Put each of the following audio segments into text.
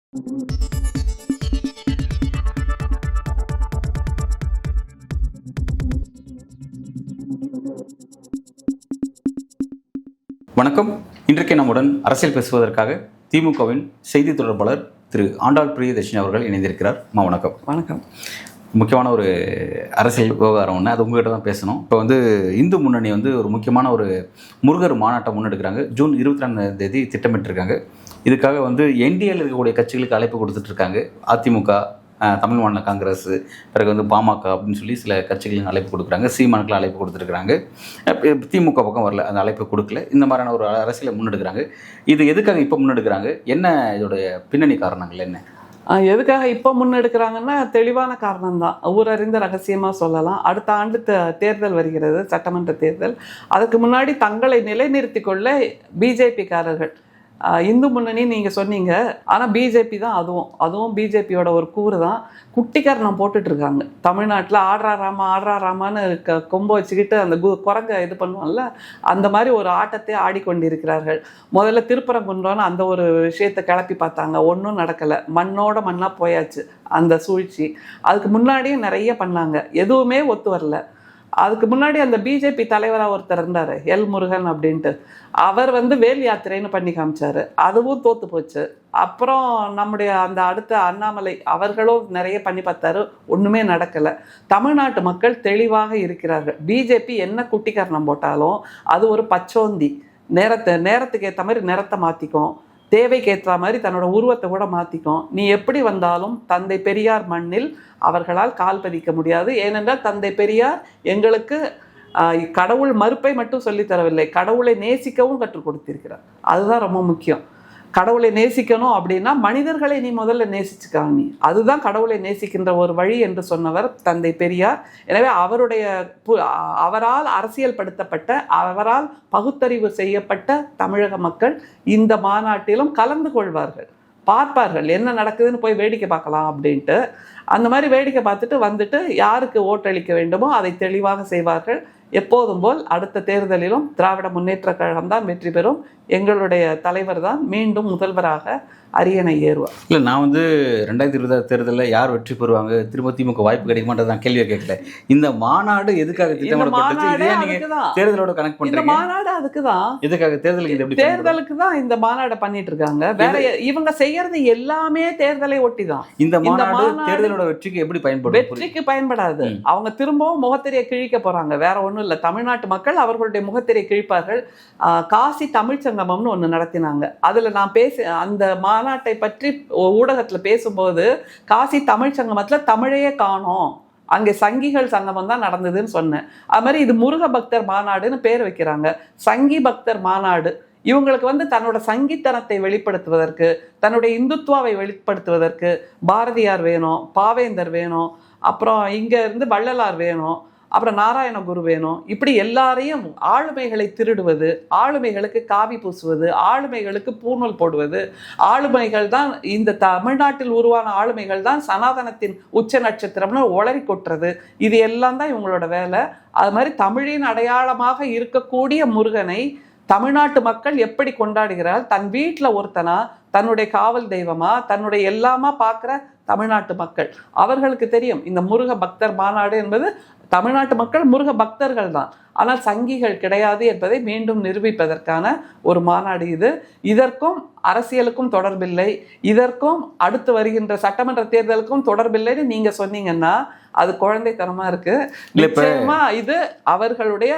வணக்கம். இன்றைக்கு நம்முடன் அரசியல் பேசுவதற்காக திமுகவின் செய்தி தொடர்பாளர் திரு ஆண்டாள் பிரியதர்ஷினி அவர்கள் இணைந்திருக்கிறார். வணக்கம். வணக்கம். முக்கியமான ஒரு அரசியல் விவகாரம் ஒன்று, அது உங்கள்கிட்ட தான் பேசணும். இப்போ இந்து முன்னணி ஒரு முக்கியமான ஒரு முருகர் மாநாட்டை முன்னெடுக்கிறாங்க. ஜூன் 22 திட்டமிட்டிருக்காங்க. இதுக்காக என்டிஏல இருக்கக்கூடிய கட்சிகளுக்கு அழைப்பு கொடுத்துட்ருக்காங்க. அதிமுக, தமிழ் மாநில காங்கிரஸ், பிறகு பாமக அப்படின்னு சொல்லி சில கட்சிகளுக்கு அழைப்பு கொடுக்குறாங்க. சீமானுக்கு அழைப்பு கொடுத்துருக்குறாங்க. திமுக பக்கம் வரல, அந்த அழைப்பு கொடுக்கல. இந்த மாதிரியான ஒரு அரசியலை முன்னெடுக்கிறாங்க. இது எதுக்காக இப்போ முன்னெடுக்கிறாங்க? என்ன இதோடைய பின்னணி காரணங்கள் என்ன? எதுக்காக இப்போ முன்னெடுக்கிறாங்கன்னா தெளிவான காரணம் தான். ஊரறிந்த ரகசியமாக சொல்லலாம். அடுத்த ஆண்டு தேர்தல் வருகிறது, சட்டமன்ற தேர்தல். அதுக்கு முன்னாடி தங்களை நிலைநிறுத்தி கொள்ள பிஜேபிக்காரர்கள், இந்து முன்னணி நீங்கள் சொன்னீங்க, ஆனால் பிஜேபி தான் அதுவும் பிஜேபியோட ஒரு கூறு தான். குட்டிக்காரணம் போட்டுட்ருக்காங்க தமிழ்நாட்டில். ஆடுறாராமான்னு கொம்பு வச்சுக்கிட்டு அந்த குரங்க இது பண்ணுவோம்ல, அந்த மாதிரி ஒரு ஆட்டத்தை ஆடிக்கொண்டிருக்கிறார்கள். முதல்ல திருப்பரங்குன்றோன்னு அந்த ஒரு விஷயத்தை கிளப்பி பார்த்தாங்க, ஒன்றும் நடக்கலை. மண்ணோட மண்ணாக போயாச்சு அந்த சூழ்ச்சி. அதுக்கு முன்னாடியும் நிறைய பண்ணாங்க, எதுவுமே ஒத்து வரல. அதுக்கு முன்னாடி அந்த பிஜேபி தலைவராக ஒருத்தர் இருந்தார், எல் முருகன் அப்படின்ட்டு. அவர் வேல் யாத்திரைன்னு பண்ணி காமிச்சார், அதுவும் தோற்று போச்சு. அப்புறம் நம்முடைய அந்த அடுத்த அண்ணாமலை அவர்களும் நிறைய பண்ணி பார்த்தாரு, ஒன்றுமே நடக்கலை. தமிழ்நாட்டு மக்கள் தெளிவாக இருக்கிறார்கள். பிஜேபி என்ன குட்டிக்கரணம் போட்டாலும் அது ஒரு பச்சோந்தி. நேரத்துக்கு ஏற்ற மாதிரி நிறத்தை மாற்றிக்கும், தேவைக்கு ஏற்ற மாதிரி தன்னோட உருவத்தை கூட மாற்றிக்கும். நீ எப்படி வந்தாலும் தந்தை பெரியார் மண்ணில் அவர்களால் கால் பதிக்க முடியாது. ஏனென்றால் தந்தை பெரியார் எங்களுக்கு கடவுள் மறுப்பை மட்டும் சொல்லித்தரவில்லை, கடவுளை நேசிக்கவும் கற்றுக் கொடுத்திருக்கிறார். அதுதான் ரொம்ப முக்கியம். கடவுளை நேசிக்கணும் அப்படின்னா மனிதர்களை நீ முதல்ல நேசிச்சுக்காமி, அதுதான் கடவுளை நேசிக்கின்ற ஒரு வழி என்று சொன்னவர் தந்தை பெரியார். எனவே அவரால் அரசியல் படுத்தப்பட்ட, அவரால் பகுத்தறிவு செய்யப்பட்ட தமிழக மக்கள் இந்த மாநாட்டிலும் கலந்து கொள்வார்கள், பார்ப்பார்கள். என்ன நடக்குதுன்னு போய் வேடிக்கை பார்க்கலாம் அப்படின்ட்டு. அந்த மாதிரி வேடிக்கை பார்த்துட்டு யாருக்கு ஓட்டளிக்க வேண்டுமோ அதை தெளிவாக செய்வார்கள். எப்போதும் போல் அடுத்த தேர்தலிலும் திராவிட முன்னேற்ற கழகம் தான் வெற்றி பெறும். எங்களுடைய தலைவர் தான் மீண்டும் முதல்வராக அரியணை ஏறுவார். இல்லை, நான் 2026 தேர்தலில் யார் வெற்றி பெறுவாங்க, திரும்ப திமுக வாய்ப்பு கிடைக்க மாட்டேன் தான் கேள்வியை கேட்கல. இந்த மாநாடு எதுக்காக திட்டமிடப்பட்டுச்சு? இதே நீங்க தேர்தலோட கனெக்ட் பண்றீங்க. மாநாடு அதுக்கு தான். எதுக்காக தேர்தலுக்கு தான் இந்த மாநாடை பண்ணிட்டு இருக்காங்க. வேற இவங்க செய்யறது எல்லாமே தேர்தலை ஒட்டி தான். இந்த மாநாடு தேர்தலோட வெற்றிக்கு எப்படி பயன்படும்? வெற்றிக்கு பயன்படாது. அவங்க திரும்பவும் முகத்திரையை கிழிக்க போறாங்க, வேற ஒண்ணும் இல்லை. தமிழ்நாட்டு மக்கள் அவர்களுடைய முகத்திரையை கிழிப்பார்கள். காசி தமிழ் சங்கமம்னு ஒண்ணு நடத்தினாங்க. அதுல நான் அந்த மாநாட்டை பற்றி ஊடகத்தில் பேசும்போது, காசி தமிழ் சங்கமத்தில் தமிழையே காணோம், அங்கே சங்கிகள் சங்கமம் தான் நடந்ததுன்னு சொன்னேன். அது மாதிரி இது முருக பக்தர் மாநாடுன்னு பேர் வைக்கிறாங்க. சங்கி பக்தர் மாநாடு. இவங்களுக்கு தன்னோட சங்கித்தனத்தை வெளிப்படுத்துவதற்கு, தன்னுடைய இந்துத்துவாவை வெளிப்படுத்துவதற்கு பாரதியார் வேணும், பாவேந்தர் வேணும், அப்புறம் இங்கே இருந்து வள்ளலார் வேணும், அப்புறம் நாராயணகுரு வேணும். இப்படி எல்லாரையும் ஆளுமைகளை திருடுவது, ஆளுமைகளுக்கு காவி பூசுவது, ஆளுமைகளுக்கு பூணூல் போடுவது, ஆளுமைகள் தான் இந்த தமிழ்நாட்டில் உருவான ஆளுமைகள் தான் சனாதனத்தின் உச்ச நட்சத்திரம்னு உளறி கொட்டுறது. இது எல்லாம் தான் இவங்களோட வேலை. அது மாதிரி தமிழின் அடையாளமாக இருக்கக்கூடிய முருகனை தமிழ்நாட்டு மக்கள் எப்படி கொண்டாடுகிறார்? தன் வீட்டில் ஒருத்தனா, தன்னுடைய காவல் தெய்வமா, தன்னுடைய எல்லாமா பார்க்குற தமிழ்நாட்டு மக்கள். அவர்களுக்கு தெரியும் இந்த முருக பக்தர் மாநாடு என்பது தமிழ்நாட்டு மக்கள் முருக பக்தர்கள் தான், ஆனால் சங்கிகள் கிடையாது என்பதை மீண்டும் நிரூபிப்பதற்கான ஒரு மாநாடு இது. இதற்கும் அரசியலுக்கும் தொடர்பில்லை, இதற்கும் அடுத்து வருகின்ற சட்டமன்ற தேர்தலுக்கும் தொடர்பில்லைன்னு நீங்க சொன்னீங்கன்னா அது குழந்தைத்தனமா இருக்கு. நிச்சயமா இது அவர்களுடைய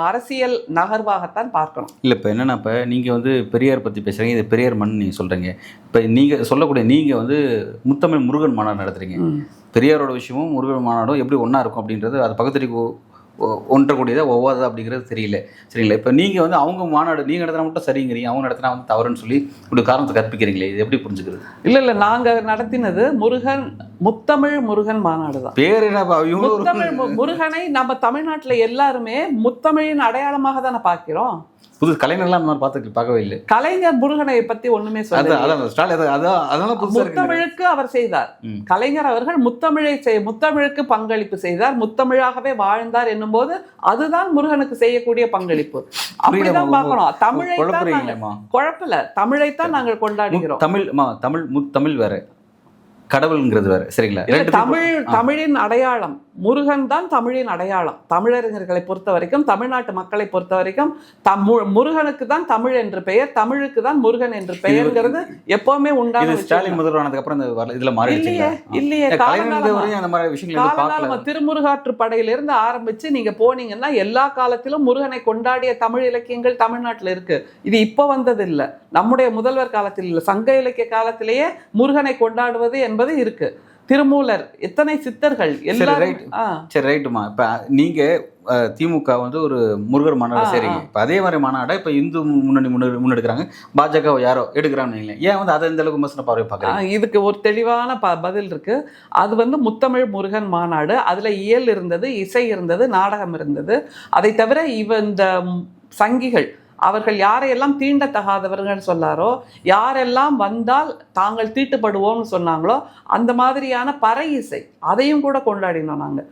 அரசியல் நகர்வாகத்தான் பார்க்கணும். இல்லை, இப்போ என்னன்னா, இப்போ நீங்கள் பெரியார் பற்றி பேசுகிறீங்க, இது பெரியார் மண் நீங்கள் சொல்கிறீங்க. இப்போ நீங்கள் சொல்லக்கூடிய நீங்கள் முத்தமிழ் முருகன் மாநாடு நடத்துகிறீங்க. பெரியாரோட விஷயமும் முருகன் மாநாடும் எப்படி ஒன்றா இருக்கும் அப்படின்றது, அது பக்கத்துக்கு ஒன்றக்கூடியதாக ஒவ்வாதா அப்படிங்கிறது தெரியல. சரிங்களா? இப்போ நீங்கள் அவங்க மாநாடு நீங்கள் நடத்தினா மட்டும் சரிங்கிறீங்க, அவங்க நடத்தினா தவறுன்னு சொல்லி இப்படி காரணத்தை கற்பிக்கிறீங்களே, இது எப்படி புரிஞ்சுக்கிறது? இல்லை, நாங்கள் நடத்தினது முருகன் முத்தமிழ் முருகன் மாநாடு தான். பேர் என்ன முத்தமிழ் முருகனை நம்ம தமிழ்நாட்டுல எல்லாருமே முத்தமிழின் அடையாளமாக தானே பார்க்கிறோம். புது கலைஞர்லாம் பார்க்கவே இல்லை. கலைஞர் முருகனை பத்தி ஒண்ணுமே முத்தமிழுக்கு அவர் செய்தார். கலைஞர் அவர்கள் முத்தமிழுக்கு பங்களிப்பு செய்தார், முத்தமிழாகவே வாழ்ந்தார் என்னும் போது அதுதான் முருகனுக்கு செய்யக்கூடிய பங்களிப்பு. அப்படிதான் பார்க்கணும். தமிழை குழப்பல, தமிழைத்தான் நாங்கள் கொண்டாடுகிறோம். தமிழ் வேற, கடவுள்ங்கிறது வேற, சரிங்களா? தமிழின் அடையாளம் முருகன் தான் தமிழின் அடையாளம். தமிழறிஞர்களை பொறுத்த வரைக்கும், தமிழ்நாட்டு மக்களை பொறுத்த வரைக்கும் முருகனுக்கு தான் தமிழ் என்று பெயர், தமிழுக்கு தான் முருகன் என்று பெயர்ங்கிறது எப்பவுமே உண்டான. ஸ்டாலின் முதல்வரானதுக்கு அப்புறம் இதுல மாறி இல்லையே. காலகாலமா திருமுருகாற்று படையிலிருந்து ஆரம்பிச்சு நீங்க போனீங்கன்னா எல்லா காலத்திலும் முருகனை கொண்டாடிய தமிழ் இலக்கியங்கள் தமிழ்நாட்டில் இருக்கு. இது இப்ப வந்தது இல்ல, நம்முடைய முதல்வர் காலத்தில் இல்ல, சங்க இலக்கிய காலத்திலேயே முருகனை கொண்டாடுவது என்பது இருக்கு. திருமூலர், எத்தனை சித்தர்கள் எல்லாரும். சரி, ரைட்டுமா. இப்ப நீங்க திமுக வந்து ஒரு முருகர் மாநாடு சரிங்க. இப்ப அதே மாதிரி மாநாடை இப்ப இந்து முன்னணி முன்னெடுக்கிறாங்க, பாஜக யாரோ எடுக்கிறான்னு ஏன் வந்து அதை இந்த அளவுக்கு விமர்சன பார்வை பார்க்குறாங்க? இதுக்கு ஒரு தெளிவான பதில் இருக்கு. அது வந்து முத்தமிழ் முருகன் மாநாடு. அதுல இயல் இருந்தது, இசை இருந்தது, நாடகம் இருந்தது. அதை தவிர இந்த சங்கிகள் அவர்கள் யாரையெல்லாம் தீண்டத்தகாதவர்கள் சொன்னாரோ, யாரெல்லாம் வந்தால் தாங்கள் தீட்டுப்படுவோம்னு சொன்னாங்களோ அந்த மாதிரியான பறை இசை அதையும் கூட கொண்டாடினோம் நாங்கள்.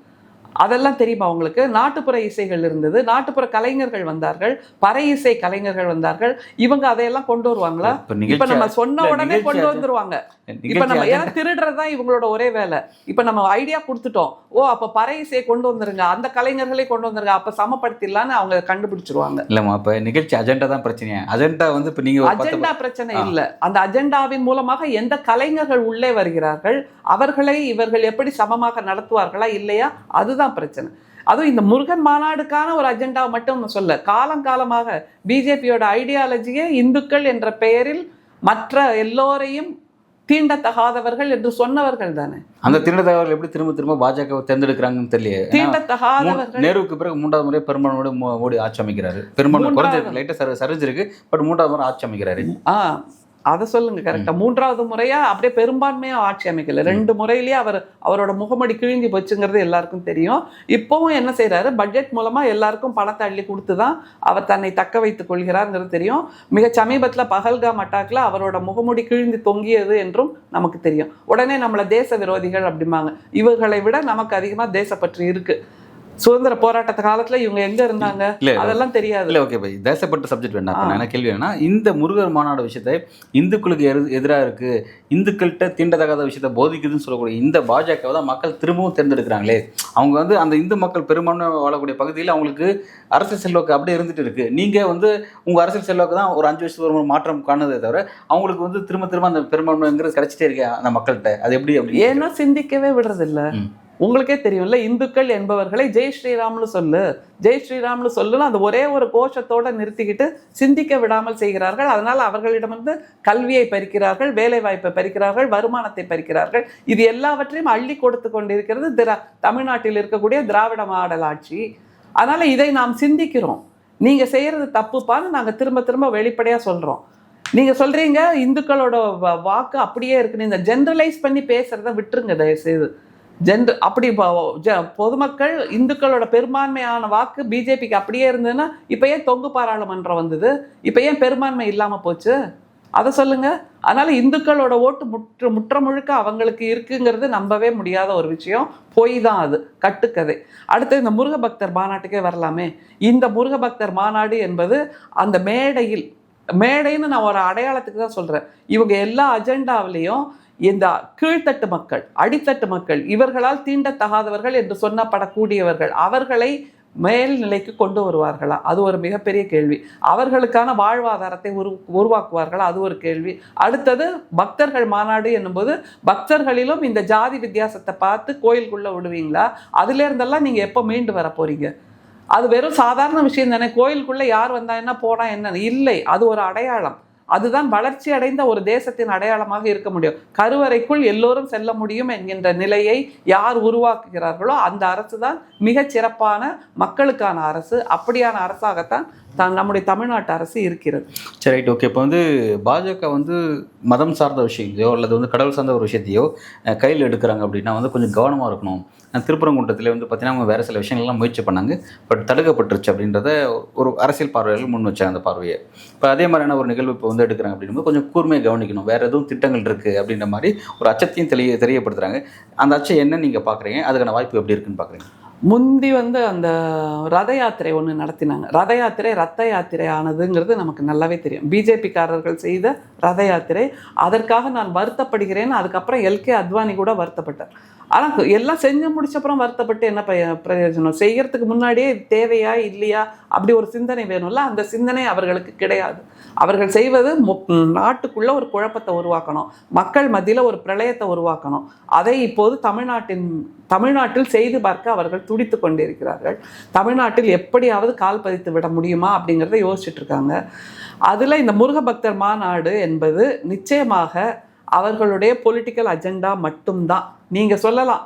அதெல்லாம் தெரியுமா உங்களுக்கு? நாட்டுப்புற இசைகள் இருந்தது, நாட்டுப்புற கலைஞர்கள் வந்தார்கள், பறை இசை கலைஞர்கள் வந்தார்கள். இவங்க அதையெல்லாம் கொண்டு வருவாங்களா? இப்ப நம்ம சொன்ன உடனே கொண்டு வந்துருவாங்க. இப்ப நம்ம ஏன்னா திருடுறதுதான் இவங்களோட ஒரே வேலை. இப்ப நம்ம ஐடியா கொடுத்துட்டோம், ஓ அப்ப பறை இசையை கொண்டு வந்துருங்க, அந்த கலைஞர்களே கொண்டு வந்துருங்க, அப்ப சமப்படுத்திடலான்னு அவங்க கண்டுபிடிச்சிருவாங்க. இல்லம்மா, இப்ப நிகழ்ச்சி அஜெண்டா தான் பிரச்சனையா? அஜெண்டா வந்து இப்ப நீங்க அஜெண்டா பிரச்சனை இல்ல. அந்த அஜெண்டாவின் மூலமாக எந்த கலைஞர்கள் உள்ளே வருகிறார்கள், அவர்களை இவர்கள் எப்படி சமமாக நடத்துவார்களா இல்லையா, அதுதான் பிரச்சனை. அதுவும் இந்த முருகன் மாநாடுக்கான ஒரு அஜெண்டாவை மட்டும் சொல்ல, காலங்காலமாக பிஜேபியோட ஐடியாலஜியே இந்துக்கள் என்ற பெயரில் மற்ற எல்லோரையும் தீண்டத்தகாதவர்கள் என்று சொன்னவர்கள் தானே. அந்த தீண்டத்தகாதவர்கள் எப்படி திரும்ப திரும்ப பாஜக தேர்ந்தெடுக்கிறாங்கன்னு தெரியல. தீண்டத்தகாதவர்கள் நேருவுக்கு பிறகு 3வது முறை பெரும்பான்மையோட மோடி ஆட்சி அமைக்கிறாரு. பெரும்பான்மை குறைஞ்சிருக்கு, லைட்டா சரிஞ்சிருக்கு, பட் 3வது முறை ஆட்சி அமைக்கிறாரு. அதை சொல்லுங்க கரெக்டா. 3வது முறையா அப்படியே பெரும்பான்மையா ஆட்சி அமைக்கல. 2 முறையிலேயே அவரோட முகமடி கிழிஞ்சி போச்சுங்கிறது எல்லாருக்கும் தெரியும். இப்பவும் என்ன செய்யறாரு, பட்ஜெட் மூலமா எல்லாருக்கும் பணத்தை அள்ளி கொடுத்துதான் அவர் தன்னை தக்க வைத்துக் கொள்கிறாருங்கிறது தெரியும். மிக சமீபத்துல பகல்காம் அட்டாக்ல அவரோட முகமுடி கிழிந்து தொங்கியது என்றும் நமக்கு தெரியும். உடனே நம்மள தேச விரோதிகள் அப்படிம்பாங்க. இவர்களை விட நமக்கு அதிகமா தேசப்பற்று இருக்கு. சுதந்திர போராட்ட காலத்துல இவங்க எங்க இருந்தாங்க அதெல்லாம் தெரியாது. இல்ல ஓகே பை, தேசப்பட்ட சப்ஜெக்ட் வேண்டாம். என்ன கேள்வி வேணா, இந்த முருகர் மாநாடு விஷயத்தை இந்துக்களுக்கு எதிராக இருக்கு, இந்துக்கள்கிட்ட தீண்டத்தகாத விஷயத்தை போதிக்குதுன்னு சொல்லக்கூடிய இந்த பாஜக தான் மக்கள் திரும்பவும் தேர்ந்தெடுக்கிறாங்களே. அவங்க வந்து அந்த இந்து மக்கள் பெரும்பான்மை வாழக்கூடிய பகுதியில் அவங்களுக்கு அரசியல் செல்வாக்கு அப்படியே இருந்துட்டு இருக்கு. நீங்க வந்து உங்க அரசியல் செல்வாக்கு தான் ஒரு 5 வருஷத்துக்கு ஒரு மாற்றம் காணுதே தவிர அவங்களுக்கு வந்து திரும்ப அந்த பெரும்பான்மைங்கிறது கிடைச்சிட்டே இருக்கு அந்த மக்கள்கிட்ட. அது எப்படி அப்படி ஏன்னா சிந்திக்கவே விடுறது இல்ல. உங்களுக்கே தெரியும்ல, இந்துக்கள் என்பவர்களை ஜெய் ஸ்ரீராம்னு சொல்லு, ஜெய் ஸ்ரீராம்னு சொல்லுன்னு அந்த ஒரே ஒரு கோஷத்தோட நிறுத்திக்கிட்டு சிந்திக்க விடாமல் செய்கிறார்கள். அதனால அவர்களிடமிருந்து கல்வியை பறிக்கிறார்கள், வேலை வாய்ப்பை பறிக்கிறார்கள், வருமானத்தை பறிக்கிறார்கள். இது எல்லாவற்றையும் அள்ளி கொடுத்து கொண்டிருக்கிறது தமிழ்நாட்டில் இருக்கக்கூடிய திராவிட மாடல் ஆட்சி. அதனால இதை நாம் சிந்திக்கிறோம். நீங்க செய்யறது தப்புப்பான்னு நாங்க திரும்ப திரும்ப வெளிப்படையா சொல்றோம். நீங்க சொல்றீங்க இந்துக்களோட வாக்கு அப்படியே இருக்குன்னு. இந்த ஜென்ரலைஸ் பண்ணி பேசுறத விட்டுருங்க தயவுசெய்து. அப்படி பொதுமக்கள் இந்துக்களோட பெரும்பான்மையான வாக்கு பிஜேபிக்கு அப்படியே இருந்ததுன்னா இப்ப ஏன் தொங்கு பாராளுமன்றம் வந்தது, இப்ப ஏன் பெரும்பான்மை இல்லாம போச்சு, அதை சொல்லுங்க. அதனால இந்துக்களோட ஓட்டு முற்ற முழுக்க அவங்களுக்கு இருக்குங்கிறது நம்பவே முடியாத ஒரு விஷயம். பொய் தான், அது கட்டுக்கதை. அடுத்து இந்த முருக பக்தர் மாநாட்டுக்கே வரலாமே. இந்த முருக பக்தர் மாநாடு என்பது அந்த மேடைன்னு நான் ஒரு அடையாளத்துக்கு தான் சொல்றேன். இவங்க எல்லா அஜெண்டாவிலையும் இந்த கீழ்த்தட்டு மக்கள், அடித்தட்டு மக்கள், இவர்களால் தீண்டத்தகாதவர்கள் என்று சொன்னப்படக்கூடியவர்கள், அவர்களை மேல்நிலைக்கு கொண்டு வருவார்களா? அது ஒரு மிகப்பெரிய கேள்வி. அவர்களுக்கான வாழ்வாதாரத்தை உருவாக்குவார்களா? அது ஒரு கேள்வி. அடுத்தது பக்தர்கள் மாநாடு என்னும்போது பக்தர்களிலும் இந்த ஜாதி வித்தியாசத்தை பார்த்து கோயிலுக்குள்ள விடுவீங்களா? அதுல இருந்தெல்லாம் நீங்க எப்போ மீண்டு வர போறீங்க? அது வெறும் சாதாரண விஷயம் தானே. கோயிலுக்குள்ள யார் வந்தா என்ன, போனா என்ன இல்லை. அது ஒரு அடையாளம். அதுதான் வளர்ச்சி அடைந்த ஒரு தேசத்தின் அடையாளமாக இருக்க முடியும். கருவறைக்குள் எல்லோரும் செல்ல முடியும் என்கின்ற நிலையை யார் உருவாக்குகிறார்களோ அந்த அரசு தான் மிகச் சிறப்பான மக்களுக்கான அரசு. அப்படியான அரசாகத்தான் நம்முடைய தமிழ்நாட்டு அரசு இருக்கிறது. சரி, ரைட், ஓகே. இப்போ வந்து பாஜக வந்து மதம் சார்ந்த விஷயத்தையோ அல்லது வந்து கடவுள் சார்ந்த ஒரு விஷயத்தையோ கையில் எடுக்கிறாங்க அப்படின்னா வந்து கொஞ்சம் கவனமாக இருக்கணும். திருப்பரங்குன்றத்தில் வந்து பார்த்தீங்கன்னா அவங்க வேறு சில விஷயங்கள்லாம் முயற்சி பண்ணாங்க, பட் தடுக்கப்பட்டுருச்சு அப்படின்றத ஒரு அரசியல் பார்வையாளர்கள் முன் வச்சாங்க அந்த பார்வையை. இப்போ அதே மாதிரியான ஒரு நிகழ்வு இப்போ வந்து எடுக்கிறாங்க அப்படின்னும் கொஞ்சம் கூர்மையாக கவனிக்கணும். வேறு எதுவும் திட்டங்கள் இருக்குது அப்படின்ற மாதிரி ஒரு அச்சத்தையும் தெரியப்படுத்துகிறாங்க. அந்த அச்சம் என்ன நீங்கள் பார்க்குறீங்க, அதுக்கான வாய்ப்பு எப்படி இருக்குன்னு பார்க்குறீங்க? முந்தி வந்து அந்த ரத யாத்திரை ஒன்று நடத்தினாங்க. ரத யாத்திரை ரத்த யாத்திரை ஆனதுங்கிறது நமக்கு நல்லாவே தெரியும். பிஜேபிக்காரர்கள் செய்த ரத யாத்திரை. அதற்காக நான் வருத்தப்படுகிறேன். அதுக்கப்புறம் எல்கே அத்வானி கூட வருத்தப்பட்டார். ஆனால் எல்லாம் செஞ்சு முடிச்சப்புறம் வருத்தப்பட்டு என்ன பிரயோஜனம்? செய்யறதுக்கு முன்னாடியே தேவையா இல்லையா அப்படி ஒரு சிந்தனை வேணும்ல. அந்த சிந்தனை அவர்களுக்கு கிடையாது. அவர்கள் செய்வது நாட்டுக்குள்ள ஒரு குழப்பத்தை உருவாக்கணும், மக்கள் மத்தியில் ஒரு பிரளயத்தை உருவாக்கணும். அதை இப்போது தமிழ்நாட்டில் செய்து பார்க்க அவர்கள் துடித்து கொண்டிருக்கிறார்கள். தமிழ்நாட்டில் எப்படியாவது கால் பதித்து விட முடியுமா அப்படிங்கிறத யோசிச்சுட்டு இருக்காங்க. அதில் இந்த முருக பக்தர் மாநாடு என்பது நிச்சயமாக அவர்களுடைய பொலிட்டிக்கல் அஜெண்டா மட்டும்தான். நீங்கள் சொல்லலாம்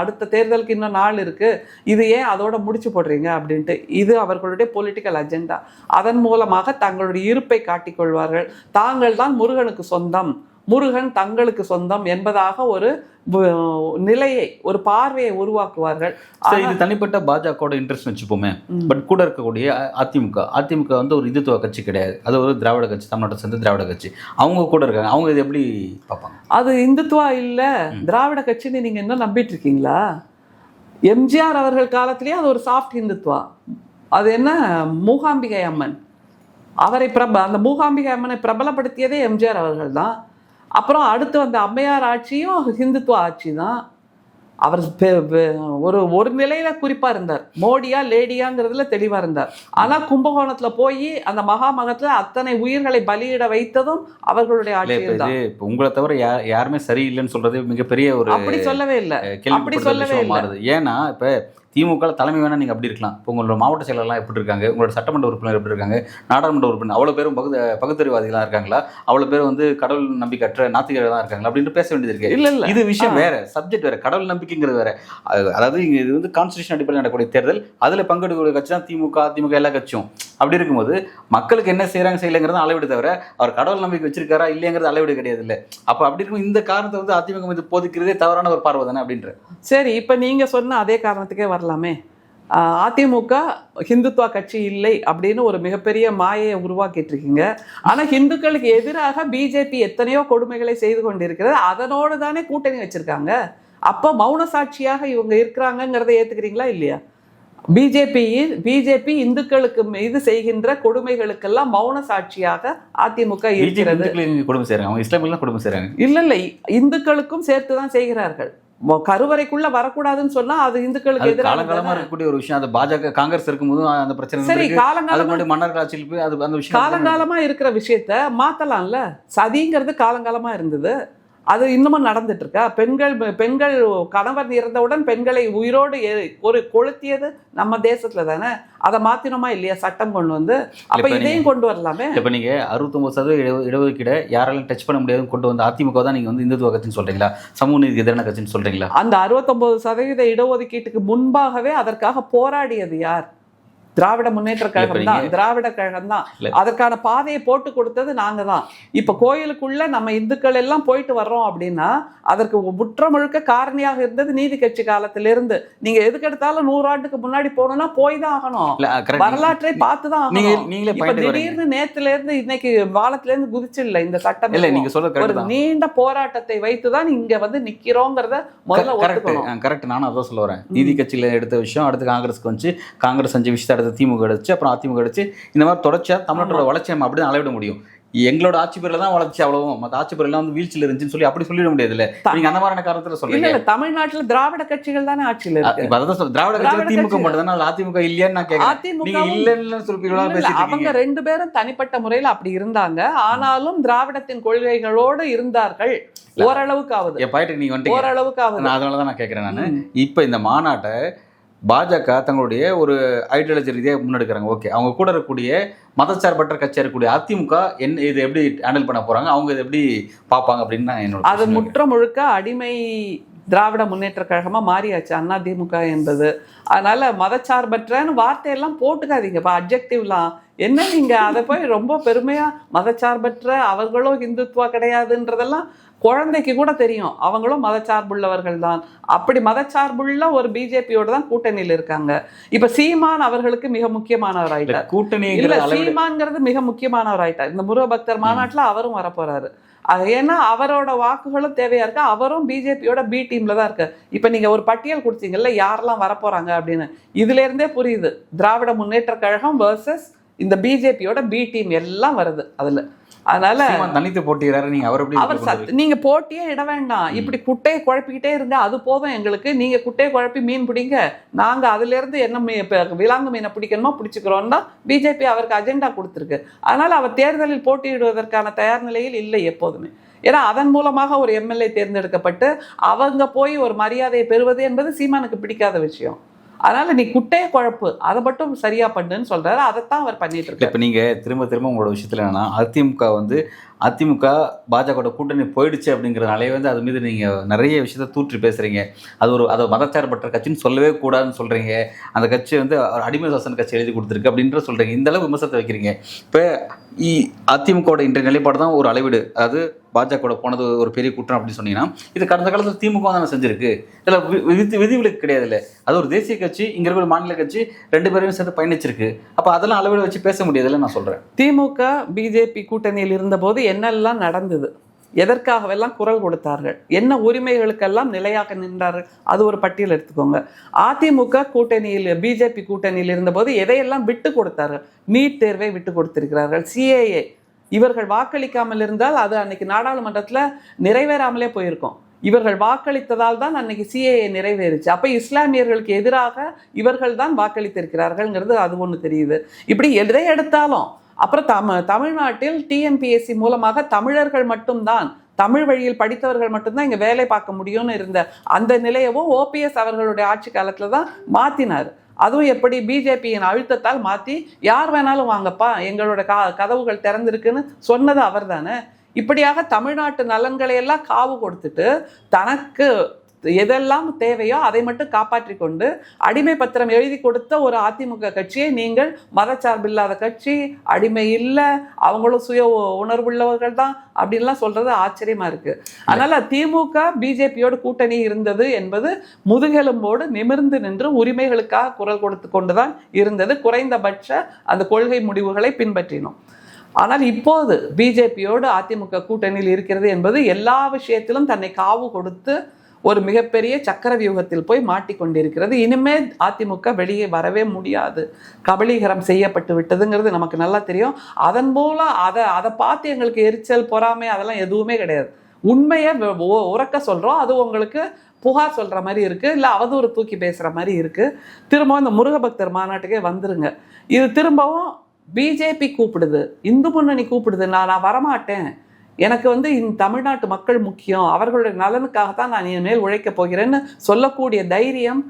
அடுத்த தேர்தலுக்கு இன்னும் நாள் இருக்குது, இது ஏன் அதோட முடிச்சு போடுறீங்க அப்படின்ட்டு. இது அவர்களுடைய பொலிட்டிக்கல் அஜெண்டா. அதன் மூலமாக தங்களுடைய இருப்பை காட்டிக்கொள்வார்கள். தாங்கள் தான் முருகனுக்கு சொந்தம், முருகன் தங்களுக்கு சொந்தம் என்பதாக ஒரு நிலையை, ஒரு பார்வையை உருவாக்குவார்கள். இது தனிப்பட்ட பாஜகவோட இன்ட்ரெஸ்ட் வச்சுப்போமே. பட் கூட இருக்கக்கூடிய அதிமுக வந்து ஒரு இந்துத்துவ கட்சி கிடையாது, அது ஒரு திராவிட கட்சி, தமிழ்நாட்டை சேர்ந்த திராவிட கட்சி. அவங்க கூட இருக்காங்க, அவங்க இது எப்படி பார்ப்பாங்க? அது இந்துத்துவா இல்லை திராவிட கட்சின்னு நீங்கள் இன்னும் நம்பிட்டு இருக்கீங்களா? எம்ஜிஆர் அவர்கள் காலத்திலேயே அது ஒரு சாஃப்ட் இந்துத்துவா. அது என்ன, மூகாம்பிகை அம்மன், அவரை அந்த மூகாம்பிகை அம்மனை பிரபலப்படுத்தியதே எம்ஜிஆர் அவர்கள் தான். அப்புறம் அடுத்து வந்த அம்மையார் ஆட்சியும் ஹிந்துத்துவ ஆட்சி தான். அவர் ஒரு நிலையில குறிப்பா இருந்தார், மோடியா லேடியாங்கிறதுல தெளிவா இருந்தார். ஆனா கும்பகோணத்துல போய் அந்த மகாமகத்துல அத்தனை உயிர்களை பலியிட வைத்ததும் அவர்களுடைய ஆட்சியில் தான். உங்களை தவிர யாருமே சரியில்லைன்னு சொல்றது மிகப்பெரிய ஒரு அப்படி சொல்லவே இல்லை, அப்படி சொல்லவே இல்லை. ஏன்னா இப்ப திமுக தலைமை வேணா நீங்கள் அப்படி இருக்கலாம். இப்போ உங்களோட மாவட்ட செயலர்லாம் எப்படி இருக்காங்க, உங்களோட சட்டமன்ற உறுப்பினர் எப்படி இருக்காங்க, நாடாளுமன்ற உறுப்பினர் அவ்வளோ பேரும் பகுத்தறிவாதிகளாக இருக்காங்களா, அவ்வளோ பேர் வந்து கடவுள் நம்பிக்கையற்ற நாத்திகர்கள் தான் இருக்காங்களா அப்படின்ட்டு பேச வேண்டியது இருக்கு. இல்லை இல்லை, இது விஷயம் வேற, சப்ஜெக்ட் வேற, கடவுள் நம்பிக்கைங்கிறது வேற. அதாவது இங்கே இது வந்து கான்ஸ்டியூஷன் அடிப்படையில் நடக்கக்கூடிய தேர்தல், அதில் பங்கெடுக்கக்கூடிய கட்சி தான் திமுக எல்லா கட்சியும். அப்படி இருக்கும்போது மக்களுக்கு என்ன செய்கிறாங்க செய்யலைங்கிறது அளவீடு தவிர அவர் கடவுள் நம்பிக்கை வச்சிருக்காரா இல்லைங்கிறது அளவீடு கிடையாது. இல்லை அப்போ அப்படி இருக்கும் இந்த காரணத்தை வந்து அதிமுக மீது போதிக்கிறதே தவறான ஒரு பார்வை தானே அப்படின்ற. சரி, இப்போ நீங்கள் சொன்ன அதே காரணத்துக்கே வரலாமே. அதிமுக ஹிந்துத்துவ கட்சி இல்லை அப்படின்னு ஒரு மிகப்பெரிய மாயையை உருவாக்கிட்டு இருக்கீங்க. ஆனால் ஹிந்துக்களுக்கு எதிராக பிஜேபி எத்தனையோ கொடுமைகளை செய்து கொண்டிருக்கிறது. அதனோடு தானே கூட்டணி வச்சிருக்காங்க. அப்போ மௌன சாட்சியாக இவங்க இருக்கிறாங்கிறத ஏற்றுக்கிறீங்களா இல்லையா? பிஜேபி இந்துக்களுக்கு மீது செய்கின்ற கொடுமைகளுக்கெல்லாம் மௌன சாட்சியாக அதிமுக இருக்கிறது. கொடுமை செய்யறாங்க, இஸ்லாமியெல்லாம் கொடுமை செய்யறாங்க. இல்லை, இந்துக்களுக்கும் சேர்த்து தான் செய்கிறார்கள். கருவறைக்குள்ள வரக்கூடாதுன்னு சொன்னா அது இந்துக்களுக்கு காலங்காலமா இருக்கக்கூடிய ஒரு விஷயம். அது பாஜக காங்கிரஸ் இருக்கும்போது அந்த பிரச்சனை. சரி, காலங்காலமா மன்னர் ஆட்சியில் போய் அந்த விஷயம் காலங்காலமா இருக்கிற விஷயத்த மாத்தலாம்ல. சதிங்கிறது காலங்காலமா இருந்தது, அது இன்னமும் நடந்துட்டு இருக்கா? பெண்கள் கணவர் இறந்தவுடன் பெண்களை உயிரோடு ஒரு கொளுத்தியது நம்ம தேசத்துல தானே. அதை மாத்தினோமா இல்லையா சட்டம் கொண்டு வந்து? அப்ப இதையும் கொண்டு வரலாமே. இப்ப நீங்க 69% இடஒதுக்கீடு யாராலும் டச் பண்ண முடியாதுன்னு கொண்டு வந்து அதிமுக தான் நீங்க வந்து இந்துத்துவ கட்சின்னு சொல்றீங்களா, சமூக நீதி எதிரான கட்சின்னு சொல்றீங்களா? அந்த 69% இடஒதுக்கீட்டுக்கு முன்பாகவே அதற்காக போராடியது யார்? திராவிட முன்னேற்ற கழகம் தான், திராவிட கழகம் தான். அதற்கான பாதையை போட்டு கொடுத்தது நாங்க தான். இப்ப கோயிலுக்குள்ள நம்ம இந்துக்கள் எல்லாம் போயிட்டு வர்றோம் அப்படின்னா அதற்கு முற்ற முழுக்க காரணியாக இருந்தது நீதி கட்சி காலத்திலிருந்து. நீங்க எதுக்கு எடுத்தாலும் 100 ஆண்டுக்கு முன்னாடி போகணும்னா போய் தான் ஆகணும், வரலாற்றை பார்த்துதான் ஆகணும். இப்ப திடீர்னு நேத்துல இருந்து இன்னைக்கு வானத்துல இருந்து குதிச்சு இல்லை இந்த சட்டம். நீங்க சொல்ற ஒரு நீண்ட போராட்டத்தை வைத்துதான் இங்க வந்து நிக்கிறோங்கிறத முதல்ல ஒத்துக்கணும். கரெக்ட், நானும் அதான் சொல்ல வரேன். நீதி கட்சியில எடுத்த விஷயம் அடுத்து காங்கிரஸ்க்கு வந்து, காங்கிரஸ் செஞ்ச விஷயத்தை திமுக அடிச்சு, அப்புறம் அதிமுக அடிச்சு, இந்த மாதிரி தொடர்ச்சியா தமிழ்நாட்டோட வளர்ச்சி நம்ம அப்படிதான் அளவிட முடியும். எங்களோட ஆட்சி பேர்ல தான் வளர்ச்சி, அவ்வளவும் மற்ற ஆட்சி பேர்லாம் வந்து வீழ்ச்சியில் இருந்துச்சுன்னு சொல்லி அப்படி சொல்லிட முடியாது. இல்ல நீங்க அந்த மாதிரியான காரணத்துல சொல்றீங்க. இல்ல, தமிழ்நாட்டுல திராவிட கட்சிகள் தானே ஆட்சியில் இருக்கு. அதான் திராவிட கட்சிகள் திமுக மட்டும் தானே, அதிமுக இல்லையான்னு நான் கேட்கிறேன். நீங்க இல்லன்னு சொல்றீங்களா? அவங்க 2 பேரும் தனிப்பட்ட முறையில் அப்படி இருந்தாங்க, ஆனாலும் திராவிடத்தின் கொள்கைகளோடு இருந்தார்கள் ஓரளவுக்காவது. நீங்க ஓரளவுக்காவது. அதனாலதான் நான் கேட்கிறேன். நான் இப்ப இந்த மாநாட்டை பாஜக தங்களுடைய ஒரு ஐடியாலஜி ரீதியாக முன்னெடுக்கிறாங்க. ஓகே, அவங்க கூட இருக்கக்கூடிய மதச்சார்பற்ற கட்சியாக இருக்கக்கூடிய அதிமுக இது எப்படி ஹேண்டில் பண்ண போறாங்க, அவங்க இதை எப்படி பார்ப்பாங்க அப்படின்னு நான் என்னோட அது முற்ற முழுக்க அடிமை திராவிட முன்னேற்ற கழகமா மாறியாச்சு அதிமுக என்பது. அதனால மதச்சார்பற்றன்னு வார்த்தையெல்லாம் போட்டுக்காதீங்கப்பா, அப்ஜெக்டிவ்லாம் என்ன நீங்க அதை போய் ரொம்ப பெருமையா மதச்சார்பற்ற அவர்களும் இந்துத்துவா கிடையாதுன்றதெல்லாம் குழந்தைக்கு கூட தெரியும், அவங்களும் மதச்சார்புள்ளவர்கள் தான். அப்படி மதச்சார்புள்ள ஒரு பிஜேபியோட தான் கூட்டணியில் இருக்காங்க. இப்ப சீமான் அவர்களுக்கு மிக முக்கியமானவர் ஆயிட்டார். கூட்டணி இல்ல, சீமான்ங்கிறது மிக முக்கியமானவர் ஆயிட்டார். இந்த முருகபக்தர் மாநாட்டுல அவரும் வரப்போறாரு. அது ஏன்னா அவரோட வாக்குகளும் தேவையா இருக்கு, அவரும் பிஜேபியோட பி டீம்ல தான் இருக்கு. இப்ப நீங்க ஒரு பட்டியல் கொடுத்தீங்கல்ல யாரெல்லாம் வரப்போறாங்க அப்படின்னு, இதுல இருந்தே புரியுது திராவிட முன்னேற்ற கழகம் வர்சஸ் இந்த பிஜேபியோட பி டீம் எல்லாம் வருது அதுல. அதனால தனித்து போட்டிடுறாரு. நீங்க அவர் நீங்க போட்டியே இட வேண்டாம், இப்படி குட்டையை குழப்பிக்கிட்டே இருங்க, அது போதும் எங்களுக்கு. நீங்க குட்டையை குழப்பி மீன் பிடிங்க, நாங்க அதுல இருந்து என்ன விலாங்கு மீனை பிடிக்கணுமோ பிடிச்சிக்கிறோம் தான் பிஜேபி அவருக்கு அஜெண்டா கொடுத்துருக்கு. அதனால அவர் தேர்தலில் போட்டியிடுவதற்கான தயார் நிலையில் இல்லை எப்போதுமே. ஏன்னா அதன் மூலமாக ஒரு எம்எல்ஏ தேர்ந்தெடுக்கப்பட்டு அவங்க போய் ஒரு மரியாதையை பெறுவது என்பது சீமானுக்கு பிடிக்காத விஷயம். அதனால நீ குட்டையை குழப்பு, அதை மட்டும் சரியா பண்ணுன்னு சொல்றாரு. அதைத்தான் அவர் பண்ணிட்டு இருக்காரு. இப்ப நீங்க திரும்ப உங்களோட விஷயத்துல என்னன்னா, அதிமுக பாஜக கூட்டணி போயிடுச்சு அப்படிங்கிறதுனாலே அது மீது நீங்க நிறைய விஷயத்த தூற்றி பேசுறீங்க. அதை மதச்சார்பற்ற கட்சின்னு சொல்லவே கூடாதுன்னு சொல்றீங்க. அந்த கட்சி அடிமை சாசன கட்சி எழுதி கொடுத்துருக்கு அப்படின்ற சொல்றீங்க. இந்த அளவு விமர்சனத்தை வைக்கிறீங்க. இப்போ அதிமுகவோட இன்றைய நிலைப்பாடு தான் ஒரு அளவீடு. அதாவது பாஜக போனது ஒரு பெரிய குற்றம் அப்படின்னு சொன்னீங்கன்னா, இது கடந்த காலத்தில் திமுக தானே செஞ்சிருக்கு. இதில் விதிவிலக்கு கிடையாது. இல்லை, அது ஒரு தேசிய கட்சி, இங்க இருக்கிற மாநில கட்சி, ரெண்டு பேரையும் சேர்ந்து பயணிச்சிருக்கு. அப்போ அதெல்லாம் அளவீடு வச்சு பேச முடியாதுல்ல நான் சொல்றேன். திமுக பிஜேபி கூட்டணியில் இருந்தபோது என்னெல்லாம் நடந்தது, எதற்காகவெல்லாம் குரல் கொடுத்தார்கள், என்ன உரிமைகளுக்கெல்லாம் நிலையாக நின்றார்கள், அது ஒரு பட்டியல் எடுத்துக்கோங்க. அதிமுக கூட்டணியில் பிஜேபி கூட்டணியில் இருந்தபோது எதையெல்லாம் விட்டு கொடுத்தார்கள். நீட் தேர்வை விட்டு கொடுத்திருக்கிறார்கள். சிஏஏ இவர்கள் வாக்களிக்காமல் இருந்தால் அது அன்னைக்கு நாடாளுமன்றத்தில் நிறைவேறாமலே போயிருக்கும். இவர்கள் வாக்களித்ததால் தான் அன்னைக்கு சிஏஏ நிறைவேறுச்சு. அப்போ இஸ்லாமியர்களுக்கு எதிராக இவர்கள் தான் வாக்களித்திருக்கிறார்கள்ங்கிறது அது ஒன்று தெரியுது. இப்படி எதை எடுத்தாலும் அப்புறம் தமிழ்நாட்டில் டிஎன்பிஎஸ்சி மூலமாக தமிழர்கள் மட்டும்தான், தமிழ் வழியில் படித்தவர்கள் மட்டும்தான் இங்கே வேலை பார்க்க முடியும்னு இருந்த அந்த நிலையவும் ஓபிஎஸ் அவர்களுடைய ஆட்சி காலத்தில் தான் மாற்றினார். அதுவும் எப்படி பிஜேபியின் அழுத்தத்தால் மாற்றி யார் வேணாலும் வாங்கப்பா எங்களோட கதவுகள் திறந்திருக்குன்னு சொன்னது அவர் தானே. இப்படியாக தமிழ்நாட்டு நலன்களை எல்லாம் காவு கொடுத்துட்டு தனக்கு எதெல்லாம் தேவையோ அதை மட்டும் காப்பாற்றி கொண்டு அடிமை பத்திரம் எழுதி கொடுத்த ஒரு அதிமுக கட்சியை நீங்கள் மதச்சார்பில்லாத கட்சி, அடிமை இல்லை, அவங்களும் சுய உணர்வுள்ளவர்கள் தான் அப்படின்லாம் சொல்றது ஆச்சரியமா இருக்கு. அதனால திமுக பிஜேபியோட கூட்டணி இருந்தது என்பது முதுகெலும்போடு நிமிர்ந்து நின்று உரிமைகளுக்காக குரல் கொடுத்து கொண்டுதான் இருந்தது. குறைந்தபட்ச அந்த கொள்கை முடிவுகளை பின்பற்றினோம். ஆனால் இப்போது பிஜேபியோடு அதிமுக கூட்டணியில் இருக்கிறது என்பது எல்லா விஷயத்திலும் தன்னை காவு கொடுத்து ஒரு மிகப்பெரிய சக்கர வியூகத்தில் போய் மாட்டிக்கொண்டிருக்கிறது. இனிமேல் அதிமுக வெளியே வரவே முடியாது, கபலீகரம் செய்யப்பட்டு விட்டதுங்கிறது நமக்கு நல்லா தெரியும். அதன் மூலம் அதை பார்த்து எங்களுக்கு எரிச்சல், பொறாமை அதெல்லாம் எதுவுமே கிடையாது. உண்மையை உறக்க சொல்கிறோம், அது உங்களுக்கு புகார் சொல்கிற மாதிரி இருக்குது, இல்லை அவதூறு தூக்கி பேசுகிற மாதிரி இருக்குது. திரும்பவும் இந்த முருகபக்தர் மாநாட்டுக்கே வந்துருங்க. இது திரும்பவும் பிஜேபி கூப்பிடுது, இந்து முன்னணி கூப்பிடுது, நான் வரமாட்டேன், எனக்கு இந்த தமிழ்நாட்டு மக்கள் முக்கியம், அவர்களுடைய நலனுக்காகத்தான் நான் இனிமேல் உழைக்கப் போகிறேன்னு சொல்லக்கூடிய தைரியம்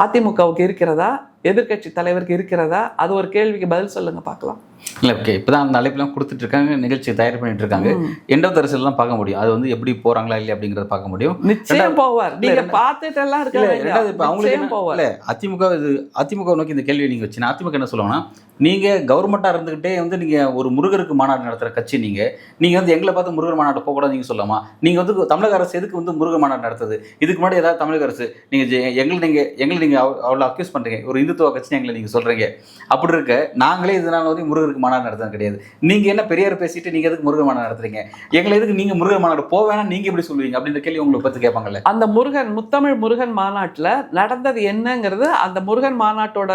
அதிமுகவுக்கு இருக்கிறதா, எதிர்கட்சி தலைவருக்கு இருக்கிறதா? அது ஒரு கேள்விக்கு பதில் சொல்லுங்க பார்க்கலாம். இல்லை, ஓகே, இப்போதான் அந்த அழைப்பெல்லாம் கொடுத்துட்டு இருக்காங்க, நிகழ்ச்சி தயார் பண்ணிட்டு இருக்காங்க. எண்ட் ஆஃப் த ரிசல்ட்லாம் பார்க்க முடியும். அது எப்படி போறாங்களா இல்லை அப்படிங்கிறத பார்க்க முடியும். நிச்சயம் போவார். நீங்க பார்த்துட்டு எல்லாம் இருக்காங்க. இப்போ அவங்களுக்கு இல்லை, அதிமுக நோக்கி இந்த கேள்வியை நீங்க வச்சுன்னா அதிமுக என்ன சொல்லுவாங்கன்னா, நீங்க கவர்மெண்ட்டாக இருந்துகிட்டே நீங்க ஒரு முருகருக்கு மாநாடு நடத்துகிற கட்சி, நீங்க எங்களை பார்த்து முருகர் மாநாடு போகக்கூடாது நீங்க சொல்லாமா? நீங்க தமிழக அரசு எதுக்கு முருகர் மாநாடு நடத்துது? இதுக்கு முன்னாடி ஏதாவது தமிழக அரசு எங்களை நீங்க அவ்வளோ அக்யூஸ் பண்றீங்க, ஒரு இந்துத்துவ கட்சி எங்களை நீங்க சொல்றீங்க. அப்படி இருக்க நாங்களே இதனால முருகருக்கு மாநாடு நடத்துறது கிடையாது. நீங்க என்ன பெரியார் பேசிட்டு நீங்க எதுக்கு முருகர் மாநாடு நடத்துறீங்க? எங்களை எதுக்கு நீங்க முருகர் மாநாடு போவேனா நீங்க எப்படி சொல்லுவீங்க அப்படின்ற கேள்வி உங்களை பத்தி கேட்பாங்கல்ல. அந்த முத்தமிழ் முருகன் மாநாட்டில் நடந்தது என்னங்கிறது அந்த முருகன் மாநாட்டோட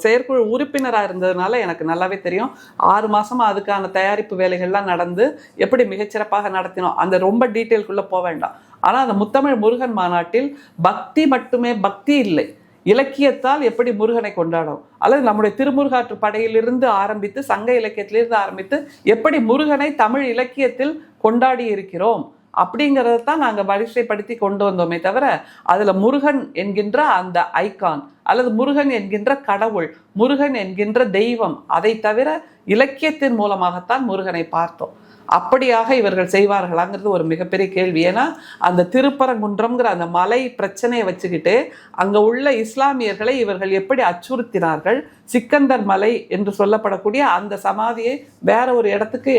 செயற்குழு உறுப்பினராக இருந்ததுனால எனக்கு நல்லாவே தெரியும். 6 மாசமா அதுக்கான தயாரிப்பு வேலைகள்லாம் நடந்து எப்படி மிகச்சிறப்பாக நடத்தினோம். அந்த ரொம்ப டீட்டெயிலுக்குள்ள போக வேண்டாம். ஆனால் அந்த முத்தமிழ் முருகன் மாநாட்டில் பக்தி மட்டுமே, பக்தி இல்லை, இலக்கியத்தால் எப்படி முருகனை கொண்டாடும், அல்லது நம்முடைய திருமுருகாற்று படையிலிருந்து ஆரம்பித்து சங்க இலக்கியத்திலிருந்து ஆரம்பித்து எப்படி முருகனை தமிழ் இலக்கியத்தில் கொண்டாடி இருக்கிறோம், அப்படிங்கிறத தான் நாங்கள் வரிசைப்படுத்தி கொண்டு வந்தோமே தவிர அதில் முருகன் என்கின்ற அந்த ஐகான் அல்லது முருகன் என்கின்ற கடவுள், முருகன் என்கின்ற தெய்வம், அதை தவிர இலக்கியத்தின் மூலமாகத்தான் முருகனை பார்த்தோம். அப்படியாக இவர்கள் செய்வார்களாங்கிறது ஒரு மிகப்பெரிய கேள்வி. ஏன்னா அந்த திருப்பரங்குன்றம்ங்கிற அந்த மலை பிரச்சனையை வச்சுக்கிட்டு அங்கே உள்ள இஸ்லாமியர்களை இவர்கள் எப்படி அச்சுறுத்தினார்கள். சிக்கந்தர் மலை என்று சொல்லப்படக்கூடிய அந்த சமாதியை வேற ஒரு இடத்துக்கு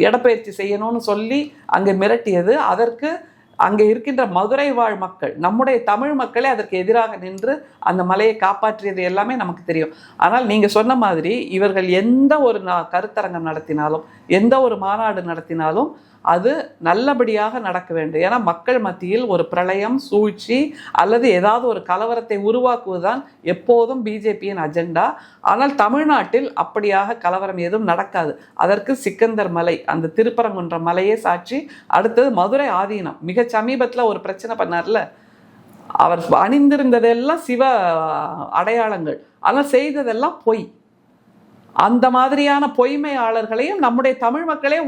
இடப்பெயர்ச்சி செய்யணும்னு சொல்லி அங்கே மிரட்டியது. அதற்கு அங்கே இருக்கின்ற மதுரை வாழ் மக்கள், நம்முடைய தமிழ் மக்களே அதற்கு எதிராக நின்று அந்த மலையை காப்பாற்றியது எல்லாமே நமக்கு தெரியும். ஆனால் நீங்கள் சொன்ன மாதிரி இவர்கள் எந்த ஒரு கருத்தரங்கம் நடத்தினாலும், எந்த ஒரு மாநாடு நடத்தினாலும் அது நல்லபடியாக நடக்க வேண்டும். ஏன்னா மக்கள் மத்தியில் ஒரு பிரளயம், சூழ்ச்சி அல்லது ஏதாவது ஒரு கலவரத்தை உருவாக்குவதுதான் எப்போதும் பிஜேபியின் அஜெண்டா. ஆனால் தமிழ்நாட்டில் அப்படியாக கலவரம் எதுவும் நடக்காது. அதற்கு சிக்கந்தர் மலை, அந்த திருப்பரங்குன்ற மலையே சாட்சி. அடுத்தது மதுரை ஆதீனம், மிக சமீபத்தில் ஒரு பிரச்சனை பண்ணார்ல, அவர் அணிந்திருந்ததெல்லாம் சிவ அடையாளங்கள், ஆனால் செய்ததெல்லாம் பொய். அந்த மாதிரியான பொய்மையாளர்களையும் நம்முடைய தமிழ் மக்களே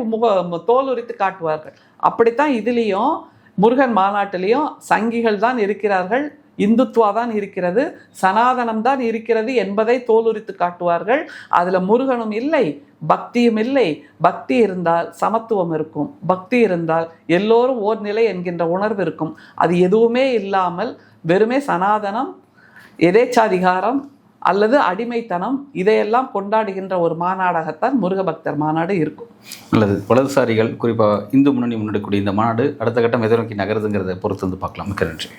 தோல் உரித்து காட்டுவார்கள். அப்படித்தான் இதுலேயும் முருகன் மாநாட்டிலையும் சங்கிகள் தான் இருக்கிறார்கள், இந்துத்துவா தான் இருக்கிறது, சனாதனம் தான் இருக்கிறது என்பதை தோலுரித்து காட்டுவார்கள். அதில் முருகனும் இல்லை, பக்தியும் இல்லை. பக்தி இருந்தால் சமத்துவம் இருக்கும், பக்தி இருந்தால் எல்லோரும் ஓர் நிலை என்கின்ற உணர்வு இருக்கும். அது எதுவுமே இல்லாமல் வெறுமே சனாதனம், எதேச்சாதிகாரம் அல்லது அடிமைத்தனம், இதையெல்லாம் கொண்டாடுகின்ற ஒரு மாநாடாகத்தான் முருக பக்தர் மாநாடு இருக்கும். அல்லது வலதுசாரிகள் குறிப்பாக இந்து முன்னணி முன்னெடுக்கக்கூடிய இந்த மாநாடு அடுத்த கட்டம் எதை நோக்கி நகருதுங்கிறத பொறுத்து வந்து பார்க்கலாம். மிக்க நன்றி.